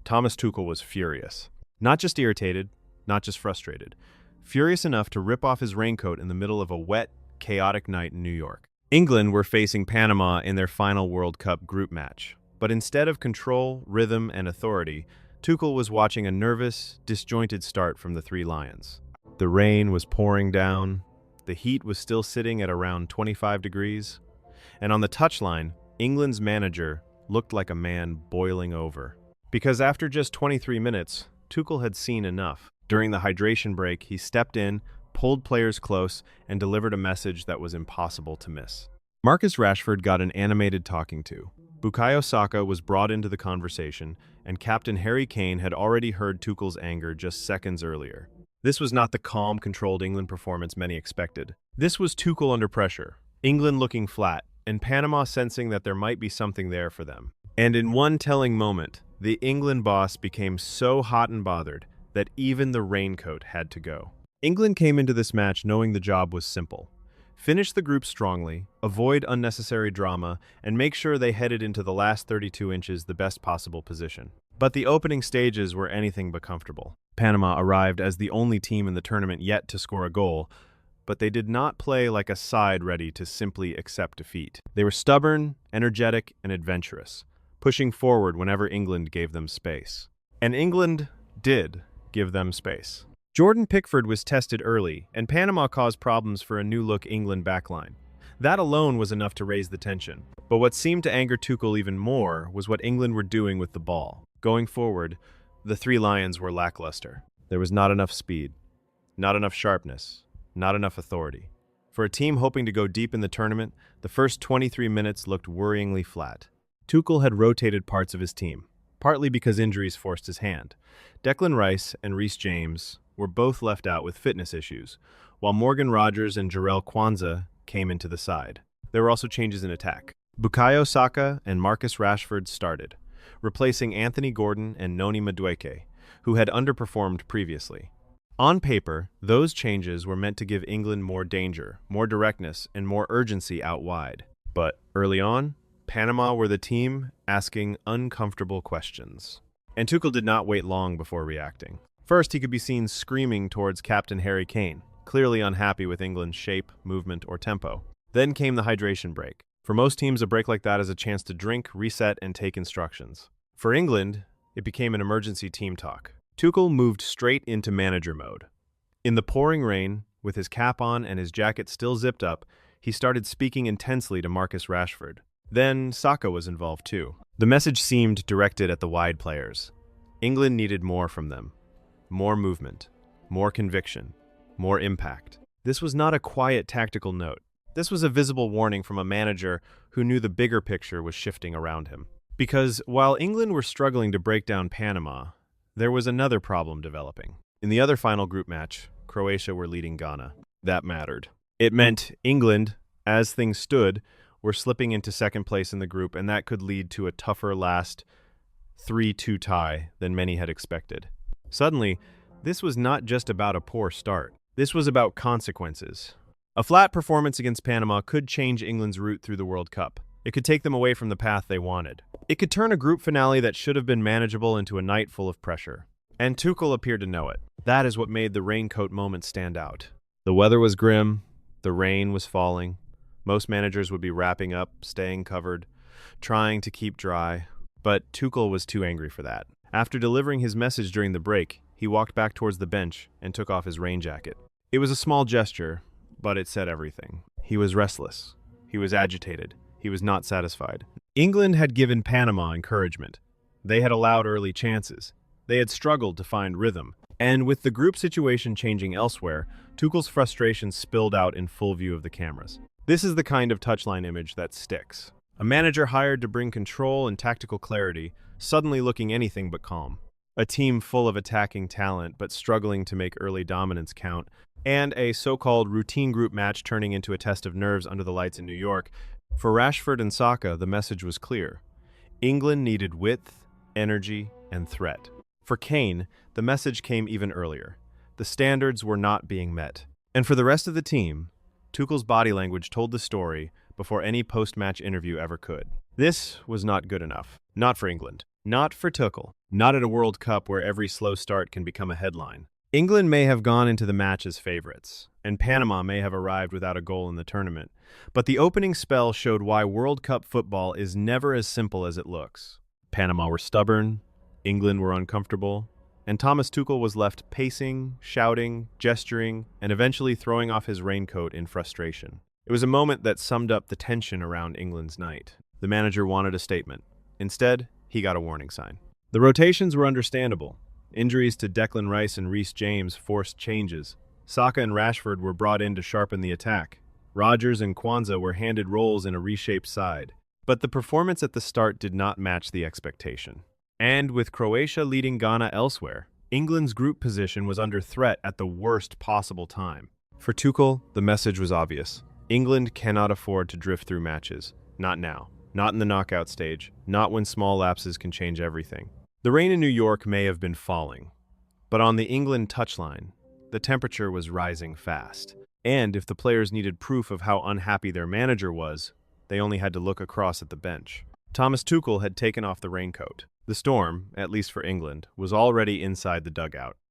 Thomas Tuchel was furious. Not just irritated, not just frustrated. Furious enough to rip off his raincoat in the middle of a wet, chaotic night in New York. England were facing Panama in their final World Cup group match. But instead of control, rhythm, and authority, Tuchel was watching a nervous, disjointed start from the Three Lions. The rain was pouring down, the heat was still sitting at around 25 degrees, and on the touchline, England's manager looked like a man boiling over. Because after just 23 minutes, Tuchel had seen enough. During the hydration break, he stepped in, pulled players close, and delivered a message that was impossible to miss. Marcus Rashford got an animated talking to. Bukayo Saka was brought into the conversation, and Captain Harry Kane had already heard Tuchel's anger just seconds earlier. This was not the calm, controlled England performance many expected. This was Tuchel under pressure, England looking flat, and Panama sensing that there might be something there for them. And in one telling moment, the England boss became so hot and bothered that even the raincoat had to go. England came into this match knowing the job was simple. Finish the group strongly, avoid unnecessary drama, and make sure they headed into the last 32 inches the best possible position. But the opening stages were anything but comfortable. Panama arrived as the only team in the tournament yet to score a goal, but they did not play like a side ready to simply accept defeat. They were stubborn, energetic, and adventurous, pushing forward whenever England gave them space. And England did give them space. Jordan Pickford was tested early, and Panama caused problems for a new-look England backline. That alone was enough to raise the tension. But what seemed to anger Tuchel even more was what England were doing with the ball. Going forward, the Three Lions were lackluster. There was not enough speed, not enough sharpness, not enough authority. For a team hoping to go deep in the tournament, the first 23 minutes looked worryingly flat. Tuchel had rotated parts of his team, partly because injuries forced his hand. Declan Rice and Reece James were both left out with fitness issues, while Morgan Rogers and Jarell Quansah came into the side. There were also changes in attack. Bukayo Saka and Marcus Rashford started, replacing Anthony Gordon and Noni Madueke, who had underperformed previously. On paper, those changes were meant to give England more danger, more directness, and more urgency out wide. But early on, Panama were the team asking uncomfortable questions. And Tuchel did not wait long before reacting. First, he could be seen screaming towards Captain Harry Kane, clearly unhappy with England's shape, movement, or tempo. Then came the hydration break. For most teams, a break like that is a chance to drink, reset, and take instructions. For England, it became an emergency team talk. Tuchel moved straight into manager mode. In the pouring rain, with his cap on and his jacket still zipped up, he started speaking intensely to Marcus Rashford. Then Saka was involved too. The message seemed directed at the wide players. England needed more from them. More movement, more conviction, more impact. This was not a quiet tactical note. This was a visible warning from a manager who knew the bigger picture was shifting around him. Because while England were struggling to break down Panama, there was another problem developing. In the other final group match, Croatia were leading Ghana. That mattered. It meant England, as things stood, were slipping into second place in the group, and that could lead to a tougher last 3-2 tie than many had expected. Suddenly, this was not just about a poor start. This was about consequences. A flat performance against Panama could change England's route through the World Cup. It could take them away from the path they wanted. It could turn a group finale that should have been manageable into a night full of pressure. And Tuchel appeared to know it. That is what made the raincoat moment stand out. The weather was grim. The rain was falling. Most managers would be wrapping up, staying covered, trying to keep dry. But Tuchel was too angry for that. After delivering his message during the break, he walked back towards the bench and took off his rain jacket. It was a small gesture, but it said everything. He was restless. He was agitated. He was not satisfied. England had given Panama encouragement. They had allowed early chances. They had struggled to find rhythm. And with the group situation changing elsewhere, Tuchel's frustration spilled out in full view of the cameras. This is the kind of touchline image that sticks. A manager hired to bring control and tactical clarity, suddenly looking anything but calm. A team full of attacking talent but struggling to make early dominance count, and a so-called routine group match turning into a test of nerves under the lights in New York. For Rashford and Saka, the message was clear. England needed width, energy, and threat. For Kane, the message came even earlier. The standards were not being met. And for the rest of the team, Tuchel's body language told the story before any post-match interview ever could. This was not good enough. Not for England. Not for Tuchel. Not at a World Cup where every slow start can become a headline. England may have gone into the match as favorites, and Panama may have arrived without a goal in the tournament, but the opening spell showed why World Cup football is never as simple as it looks. Panama were stubborn, England were uncomfortable, and Thomas Tuchel was left pacing, shouting, gesturing, and eventually throwing off his raincoat in frustration. It was a moment that summed up the tension around England's night. The manager wanted a statement. Instead, he got a warning sign. The rotations were understandable. Injuries to Declan Rice and Reece James forced changes. Saka and Rashford were brought in to sharpen the attack. Rodgers and Kwanzaa were handed roles in a reshaped side. But the performance at the start did not match the expectation. And with Croatia leading Ghana elsewhere, England's group position was under threat at the worst possible time. For Tuchel, the message was obvious. England cannot afford to drift through matches. Not now. Not in the knockout stage. Not when small lapses can change everything. The rain in New York may have been falling, but on the England touchline, the temperature was rising fast. And if the players needed proof of how unhappy their manager was, they only had to look across at the bench. Thomas Tuchel had taken off the raincoat. The storm, at least for England, was already inside the dugout.